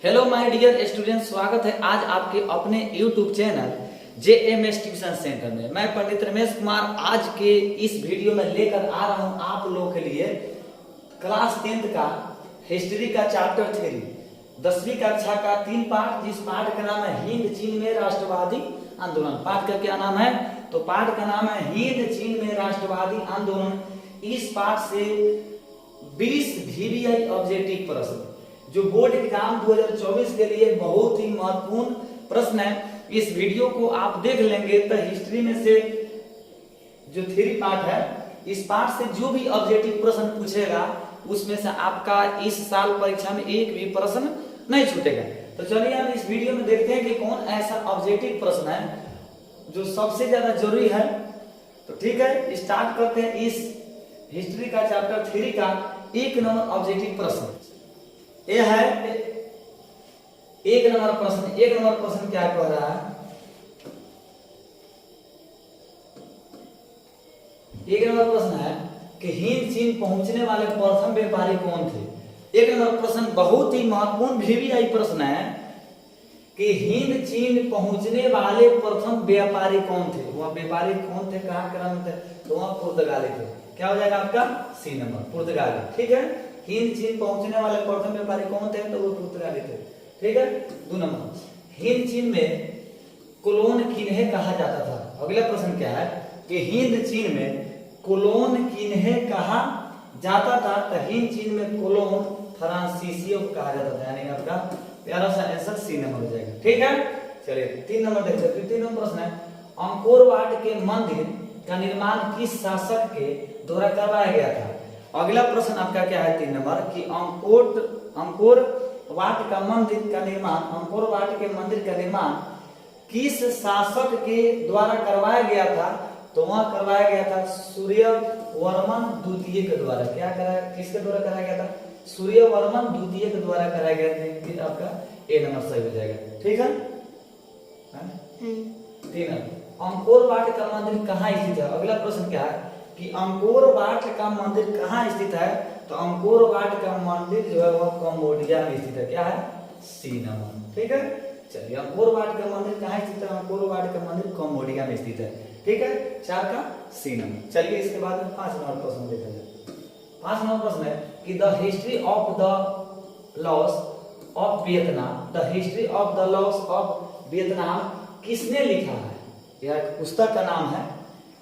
Hello my dear student, स्वागत है आज आपके अपने YouTube channel JMS tuition centre में। मैं पंडित रमेश कुमार आज के इस वीडियो में लेकर आ रहा हूं आप लोगों के लिए क्लास 10th का हिस्ट्री का चैप्टर 3 10वीं कक्षा का 3 पाठ, जिस पाठ का नाम है हिंद चीन में राष्ट्रवादी आंदोलन। पाठ का क्या नाम है? तो पाठ का नाम है हिंद चीन में राष्ट्रवादी आंदोलन। इस पाठ से 20 VBI ऑब्जेक्टिव प्रश्न जो बोर्ड एग्जाम 2024 के लिए बहुत ही महत्वपूर्ण प्रश्न है। इस वीडियो को आप देख लेंगे तो हिस्ट्री में से जो 3 पार्ट है, इस पार्ट से जो भी ऑब्जेक्टिव प्रश्न पूछेगा उसमें से आपका इस साल परीक्षा में एक भी प्रश्न नहीं छूटेगा। तो चलिए हम इस वीडियो में देखते हैं कि कौन ऐसा ऑब्जेक्टिव प्रश्न है जो सबसे ज्यादा जरूरी है। तो ठीक है, स्टार्ट करते हैं इस हिस्ट्री का चैप्टर 3 का 1 नंबर ऑब्जेक्टिव प्रश्न। यह है 1 नंबर प्रश्न। 1 नंबर प्रश्न क्या कह रहा है? 1 नंबर प्रश्न है कि हिंद चीन पहुंचने वाले प्रथम व्यापारी कौन थे। 1 नंबर प्रश्न बहुत ही महत्वपूर्ण VBI प्रश्न है कि हिंद चीन पहुंचने वाले प्रथम व्यापारी कौन थे। वह व्यापारी कौन थे, कहां क्रम थे? तो वह पुर्तगाली थे। क्या हो जाएगा आपका? C नंबर, पुर्तगाली। ठीक है, हिंद चीन पहुंचने वाले प्रथम व्यापारी कौन थे? तो वो पुर्तगाली थे। ठीक है। 2 नंबर, हिंद चीन में कोलोन किन्हें कहा जाता था। अगला प्रश्न क्या है कि हिंद चीन में कोलोन किन्हें कहा जाता था। तो हिंद चीन में कोलोन फ्रांसीसियों को कहा जाता था, यानी आपका प्यारा सा आंसर C नंबर हो जाएगा। ठीक है, चलिए 3 नंबर देखते हैं। 3 नंबर प्रश्न है अंकोर वाट के मंदिर का निर्माण किस शासक के द्वारा करवाया गया था। अगला प्रश्न आपका क्या है 3 नंबर कि अंकोर वाट का मंदिर का निर्माण, अंकोर वाट के मंदिर का निर्माण किस शासक के द्वारा करवाया गया था। तो वहां करवाया गया था सूर्यवर्मन द्वितीय के द्वारा। क्या कराया, किसके द्वारा कराया गया था? सूर्यवर्मन द्वितीय के द्वारा कराया गया था। फिर आपका A नंबर सही हो जाएगा। ठीक है। 3 अंकोर वाट का मंदिर कहाँ स्थित है। अगला प्रश्न क्या है कि अंकोर वाट का मंदिर कहाँ स्थित है। तो अंकोर वाट का मंदिर जो है वह कंबोडिया में स्थित है। क्या है? C number. ठीक है, चलिए अंकोर वाट का मंदिर कहाँ स्थित है? अंकोर वाट का मंदिर कंबोडिया में स्थित है। ठीक है, 4 का C नंबर। चलिए इसके बाद 5 नंबर प्रश्न देखा जाए। 5 नंबर प्रश्न है कि the history of the loss of Vietnam, the history of the loss of Vietnam किसने लिखा है। यह पुस्तक का नाम है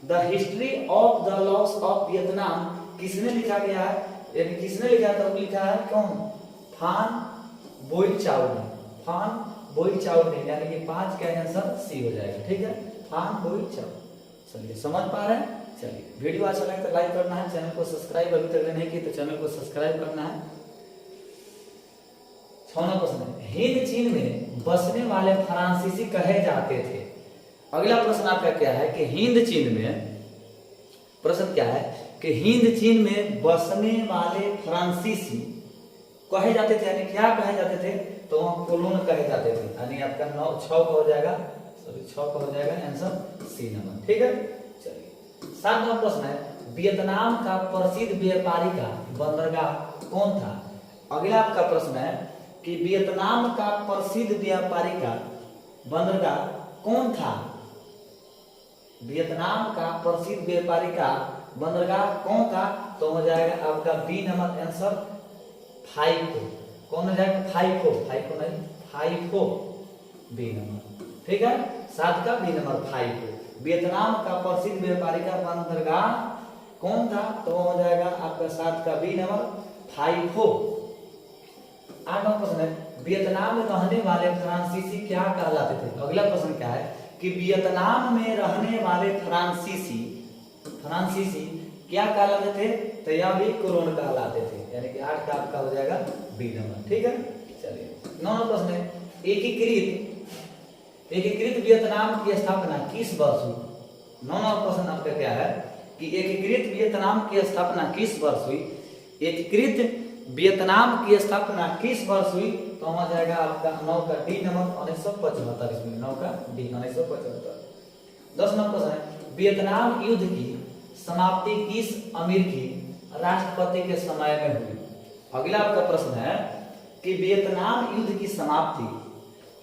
the history of the loss of Vietnam. किसने लिखा गया है, यानी किसने लिखा था? लिखा है कौन? फान बोई चाउ ने। फान बोई चाउ ने, यानी कि 5 का आंसर C हो जाएगा। ठीक है, फान बोई चाउ। चलिए समझ पा रहे हैं। चलिए वीडियो अच्छा लगे तो लाइक करना है, चैनल को सब्सक्राइब अभी तक नहीं की तो चैनल को सब्सक्राइब करना है। 6 नंबर प्रश्न है हिंद चीन में बसने वाले फ्रांसीसी कहे जाते थे। अगला प्रश्न आपका क्या है कि हिंद चीन में, प्रश्न क्या है कि हिंद चीन में बसने वाले फ्रांसीसी कहे जाते थे, यानी क्या कहे जाते थे? तो वहां कोलोन कहे जाते थे, यानी आपका 6 का हो जाएगा, सॉरी 6 का हो जाएगा आंसर C नंबर। ठीक है, चलिए 7 नंबर प्रश्न है वियतनाम का प्रसिद्ध व्यापारी का बंदरगाह कौन था। अगला आपका प्रश्न है कि वियतनाम का प्रसिद्ध व्यापारी का बंदरगाह कौन था। वियतनाम का प्रसिद्ध व्यापारी का बंदरगाह कौन था? तो हो जाएगा आपका B नंबर आंसर फाइफो। कौन हो जाएगा? फाइफो, फाइफो नहीं, फाइफो B नंबर। ठीक है, 7 का B नंबर फाइफो। वियतनाम का प्रसिद्ध व्यापारी का बंदरगाह कौन था? तो हो जाएगा आपका 7 का B नंबर फाइफो। 8 नंबर प्रश्न है वियतनाम में रहने वाले फ्रांसीसी क्या कहलाते थे। अगला प्रश्न क्या है कि वियतनाम में रहने वाले फ्रांसीसी क्या कहलाते थे। तो यह भी कोलोन कहलाते थे, यानी कि 8 का आपका हो जाएगा B नंबर। ठीक है, चलिए 9 नंबर प्रश्न है एकीकृत वियतनाम की स्थापना किस वर्ष हुई। 9 नंबर प्रश्न आपका क्या है कि एकीकृत वियतनाम की स्थापना किस वर्ष हुई। एकीकृत वियतनाम की स्थापना किस वर्ष हुई। तो हो जाएगा आपका 9 का D नंबर 1975 इसमें 9 का D 1975। 10 नंबर प्रश्न है वियतनाम युद्ध की समाप्ति किस अमेरिकी राष्ट्रपति के समय में हुई। अगला आपका प्रश्न है कि वियतनाम युद्ध की समाप्ति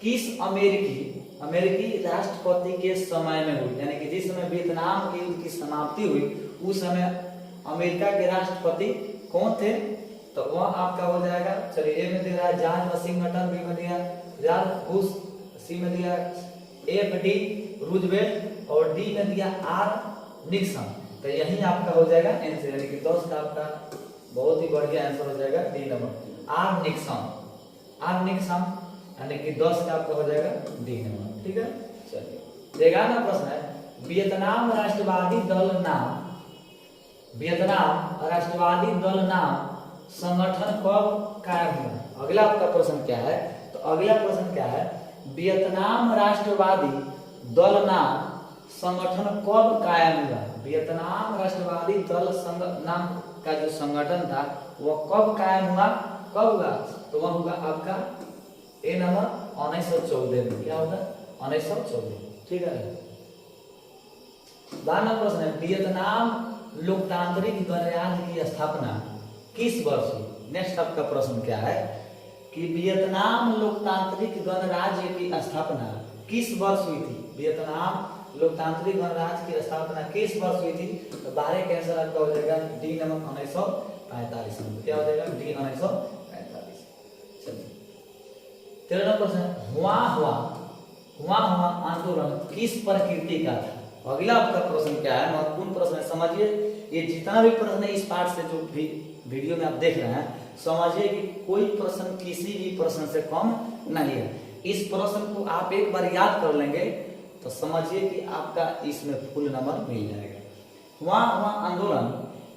किस अमेरिकी राष्ट्रपति के समय में हुई, यानी कि जिस समय वियतनाम के युद्ध की समाप्ति हुई उस समय अमेरिका के राष्ट्रपति कौन थे? तो वह आपका हो जाएगा, चलिए ए में दिया जॉर्ज वाशिंगटन, बी में दिया जॉर्ज बुश, सी में दिया FD रूजवेल्ट और डी में दिया R निक्सन। तो यही आपका हो जाएगा आंसर, यानी कि 10 का आपका बहुत ही बढ़िया आंसर हो जाएगा डी नंबर R निक्सन, यानी कि 10 का आपका हो जाएगा डी नंबर। ठीक है, चलिए 11वां प्रश्न है, वियतनाम राष्ट्रवादी दल नाम संगठन कब कायम हुआ? अगला आपका प्रश्न क्या है? तो अगला प्रश्न क्या है, वियतनाम राष्ट्रवादी दल नाम संगठन कब कायम हुआ? वियतनाम राष्ट्रवादी दल नाम का जो संगठन था वह कब कायम हुआ, कब हुआ? तो वह होगा आपका ए नंबर 1914 में। क्या होगा? 1914। ठीक है, 12वां प्रश्न है, वियतनाम लोकतांत्रिक गणराज्य की स्थापना किस वर्ष हुई? नेक्स्ट आपका प्रश्न क्या है कि वियतनाम लोकतांत्रिक गणराज्य की स्थापना किस वर्ष हुई थी? वियतनाम लोकतांत्रिक गणराज्य की स्थापना किस वर्ष हुई थी? तो 12 का आंसर आपका हो जाएगा डी नंबर 1945 में। क्या हो जाएगा? डी 1945। चलिए 13वां प्रश्न, हुआ आंदोलन किस प्रकृति का था? अगला आपका प्रश्न क्या है? महत्वपूर्ण प्रश्न है, समझिए। ये जितना भी प्रश्न है इस पार्ट से जो भी वीडियो में आप देख रहे हैं, समझिए कि कोई प्रश्न किसी भी प्रश्न से कम नहीं है। इस प्रश्न को आप एक बार याद कर लेंगे तो समझिए कि आपका इसमें फुल नंबर मिल जाएगा। वहाँ आंदोलन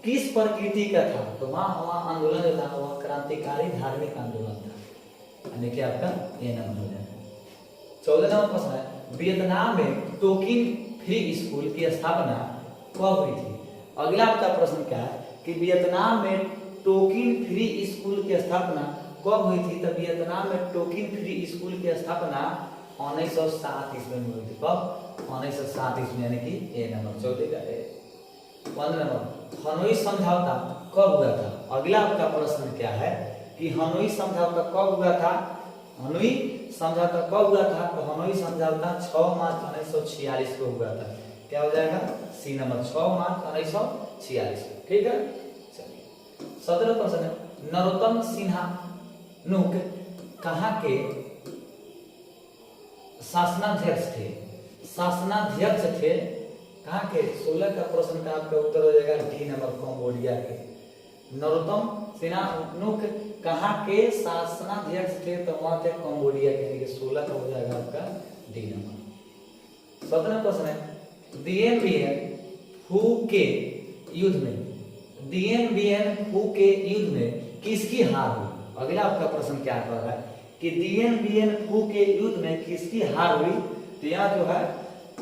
किस प्रकृति का था? तो वहाँ आंदोलन जो था वह क्रांतिकारी धार्मिक आंदोलन था, यानी कि आपका ये नंबर हो जाएगा। 14वां प्रश्न है, वियतनाम में टोकिन फ्री स्कूल की स्थापना कब हुई थी? अगला आपका प्रश्न क्या है कि वियतनाम में टोकिन फ्री स्कूल की स्थापना कब हुई थी? तो वियतनाम में टोकिन फ्री स्कूल की स्थापना 1907 ईस्वी में हुई थी। कब? 1907 ईस्वी, यानी कि ए नंबर 14 का ए। 15 नंबर, हनोई समझौता कब हुआ था? अगला आपका प्रश्न क्या है कि हनोई समझौता कब हुआ था? हनोई समझौता कब हुआ था? तो हनोई समझौता 6 मार्च 1946 को हुआ था। क्या हो जाएगा? सी नंबर 6 मार्च 1946। ठीक है, चलिए 17वां प्रश्न है, नरोत्तम सिन्हा नुक कहाँ के शासनाध्यक्ष थे? कहाँ के? 16 का प्रश्न का आपका उत्तर हो जाएगा डी नंबर कंबोडिया के। नरोत्तम सिन्हा नुक कहाँ के शासनाध्यक्ष थे? तो वहां थे कंबोडिया के। 16 का हो जाएगा आपका डी नंबर। 17वां प्रश्न है, Dien Bien Phu के युद्ध में किसकी हार हुई? अगला आपका प्रश्न क्या कर रहा है कि Dien Bien Phu के युद्ध में किसकी हार हुई? तो यहाँ जो है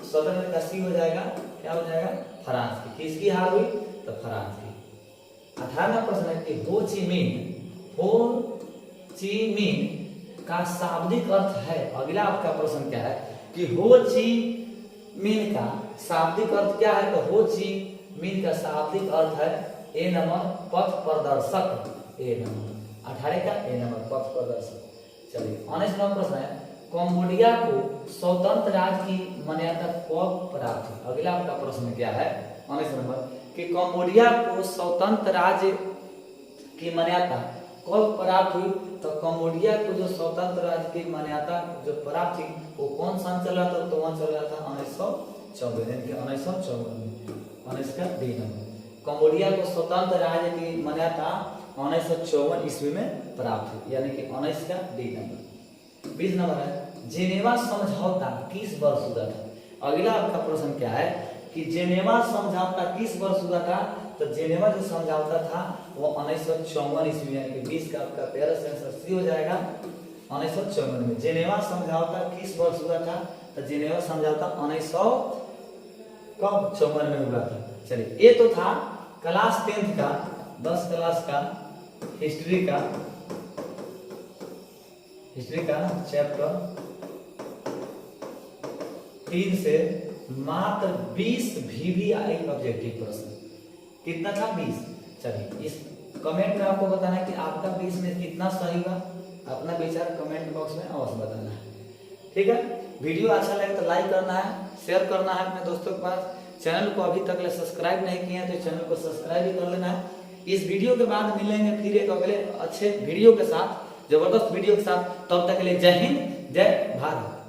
17 का सी हो जाएगा। क्या हो जाएगा? फ्रांस की। किसकी हार हुई? तो फ्रांस की। 18वां प्रश्न है कि हो ची मिन का शाब्दिक अर्थ है? अगला आपका प्रश्न क्या है कि हो ची मिन का शाब्दिक अर्थ क्या है? तो हो ची मिन का शाब्दिक अर्थ है ए नंबर पथ प्रदर्शक। ए नंबर 18 का ए नंबर पथ प्रदर्शक। चलिए 19वां प्रश्न है, कंबोडिया को स्वतंत्र राज्य की मान्यता कब प्राप्त हुई? अगला आपका प्रश्न क्या है 19 नंबर कि कंबोडिया को स्वतंत्र राज्य की मान्यता कब प्राप्त हुई? तो कंबोडिया को जो स्वतंत्र राज्य की मान्यता जो प्राप्त हुई वो कौन सन चल रहा था? तो वहां चल रहा था 1954, यानी कि 1954 में। 19 का डी नंबर। कंबोडिया को स्वतंत्र राज्य की मान्यता 1954 ईस्वी में प्राप्त हुई, यानी कि 19 का डी नंबर। 20 नंबर है, जेनेवा समझौता किस वर्ष हुआ था? अगला आपका प्रश्न क्या है कि जेनेवा समझौता किस वर्ष हुआ था? तो जेनेवा जो समझौता था वो 1954 ईस्वी, यानी कि 20 का आपका 13 से आंसर सी हो जाएगा 1954 में। जेनेवा समझौता किस वर्ष हुआ था? तो जेनेवा समझौता 1954 में हुआ था। चलिए ये तो था क्लास 10th का 10 क्लास का हिस्ट्री का चैप्टर 3 से मात्र 20 VVI ऑब्जेक्टिव प्रश्न। कितना था? 20। चलिए इस कमेंट में आपको बताना है कि आपका 20 में कितना सही हुआ। अपना विचार कमेंट बॉक्स में अवश्य बताना है। ठीक है, वीडियो अच्छा लगे तो लाइक करना है, शेयर करना है अपने दोस्तों के पास। चैनल को अभी तक सब्सक्राइब नहीं किए हैं तो चैनल को सब्सक्राइब भी कर लेना है। इस वीडियो के बाद मिलेंगे फिर एक अगले अच्छे वीडियो के साथ, जबरदस्त वीडियो के साथ। तब तक के लिए जय हिंद, जय भारत।